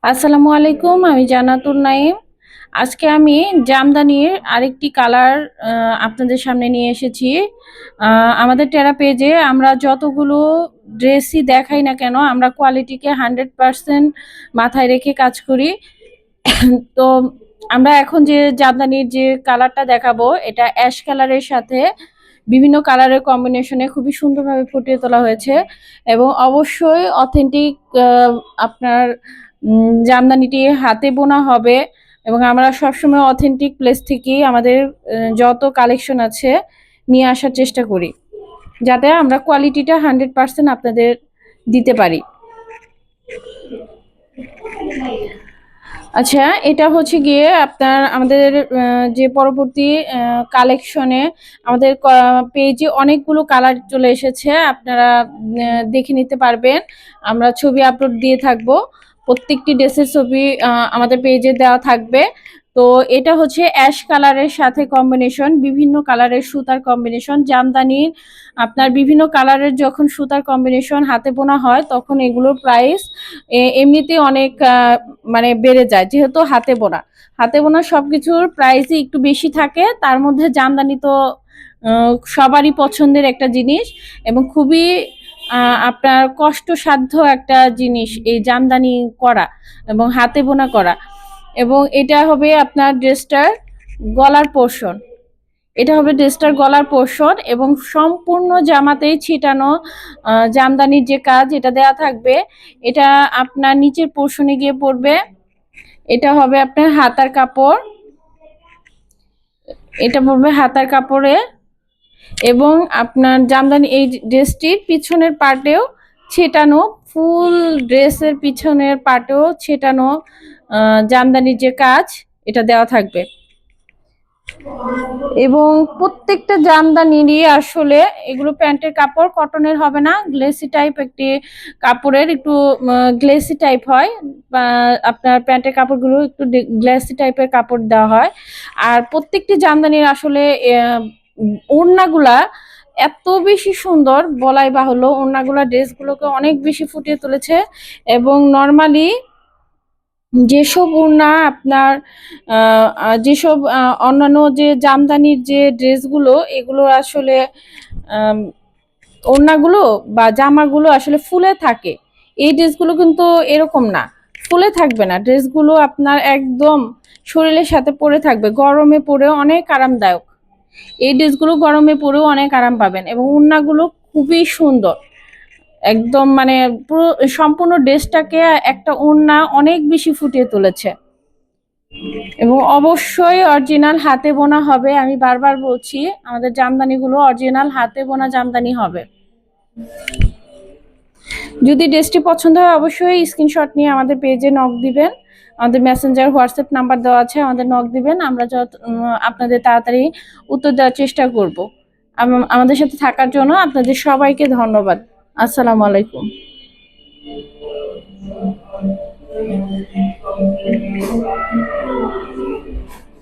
আসসালামু আলাইকুম, আমি জান্নাতুন নাইম। আজকে আমি জামদানির আরেকটি কালার আপনাদের সামনে নিয়ে এসেছি। আমাদের টেরা পেজে আমরা যতগুলো ড্রেসই দেখাই না কেন, আমরা কোয়ালিটিকে 100% মাথায় রেখে কাজ করি। তো আমরা এখন যে জামদানির যে কালারটা দেখাবো, এটা অ্যাশ কালারের সাথে বিভিন্ন কালারের কম্বিনেশনে খুবই সুন্দরভাবে ফুটিয়ে তোলা হয়েছে এবং অবশ্যই অথেন্টিক আপনার জামদানিটি হাতে বোনা হবে এবং আমরা সবসময় অথেন্টিক প্লেস থেকেই আমাদের যত কালেকশন আছে নিয়ে আসার চেষ্টা করি, যাতে আমরা কোয়ালিটিটা 100% আপনাদের দিতে পারি। আচ্ছা, এটা হচ্ছে গিয়ে আপনার আমাদের যে পরবর্তী কালেকশনে আমাদের পেজে অনেকগুলো কালার চলে এসেছে, আপনারা দেখে নিতে পারবেন। আমরা ছবি আপলোড দিয়ে থাকবো, প্রত্যেকটি ড্রেসের ছবি আমাদের পেজে দেওয়া থাকবে। তো এটা হচ্ছে অ্যাশ কালারের সাথে কম্বিনেশন, বিভিন্ন কালারের সুতার কম্বিনেশন। জামদানির আপনার বিভিন্ন কালারের যখন সুতার কম্বিনেশন হাতে বোনা হয়, তখন এগুলোর প্রাইস এমনিতে অনেক মানে বেড়ে যায়, যেহেতু হাতে বোনা সবকিছুর প্রাইসই একটু বেশি থাকে। তার মধ্যে জামদানি তো সবারই পছন্দের একটা জিনিস এবং খুবই আপনার কষ্টসাধ্য একটা জিনিস এই জামদানি করা এবং হাতে বোনা করা। এবং এটা হবে আপনার ড্রেসটার গলার পোর্শন, এবং সম্পূর্ণ জামাতেই ছিটানো জামদানির যে কাজ এটা দেয়া থাকবে। এটা আপনার নিচের পোর্শনে গিয়ে পড়বে। এটা হবে আপনার হাতার কাপড়, এটা পড়বে হাতার কাপড়ে এবং আপনার জামদানি এই ড্রেসটির পিছনের পার্টেও ছেটানো, ফুল ড্রেসের পিছনের পার্টেও ছেটানো জামদানির যে কাজ এটা দেওয়া থাকবে। এবং প্রত্যেকটা জামদানিরই আসলে এগুলো প্যান্টের কাপড় কটনের হবে না, গ্লেসি টাইপ একটি কাপড়ের, একটু গ্লেসি টাইপ হয়। আপনার প্যান্টের কাপড়গুলো একটু গ্লেসি টাইপের কাপড় দেওয়া হয়। আর প্রত্যেকটি জামদানির আসলে ওড়নাগুলা এত বেশি সুন্দর, বলাই বাহুল্য। ওড়নাগুলা ড্রেসগুলোকে অনেক বেশি ফুটিয়ে তুলেছে এবং নর্মালি যেসব ওড়না আপনার যেসব অন্যান্য যে জামদানির যে ড্রেসগুলো, এগুলো আসলে ওড়নাগুলো বা জামাগুলো আসলে ফুলে থাকে। এই ড্রেসগুলো কিন্তু এরকম না, ফুলে থাকবে না। ড্রেসগুলো আপনার একদম শরীরের সাথে পরে থাকবে, গরমে পরেও অনেক আরামদায়ক। এই ড্রেসগুলো গরমে পরেও অনেক আরাম পাবেন এবং ওড়নাগুলো খুবই সুন্দর, একদম মানে পুরো সম্পূর্ণ ড্রেসটাকে একটা ওড়না অনেক বেশি ফুটিয়ে তুলেছে। এবং অবশ্যই অরিজিনাল হাতে বোনা হবে, আমি বারবার বলছি, আমাদের জামদানিগুলো অরিজিনাল হাতে বোনা জামদানি হবে। যদি ড্রেসটি পছন্দ হয় অবশ্যই স্ক্রিনশট নিয়ে আমাদের পেজে নক দিবেন। আমাদের মেসেঞ্জার হোয়াটসঅ্যাপ নাম্বার দেওয়া আছে, আমাদের নক দিবেন, আমরা আপনাদের তাড়াতাড়ি উত্তর দেওয়ার চেষ্টা করব। আমাদের সাথে থাকার জন্য আপনাদের সবাইকে ধন্যবাদ। আসসালামু আলাইকুম।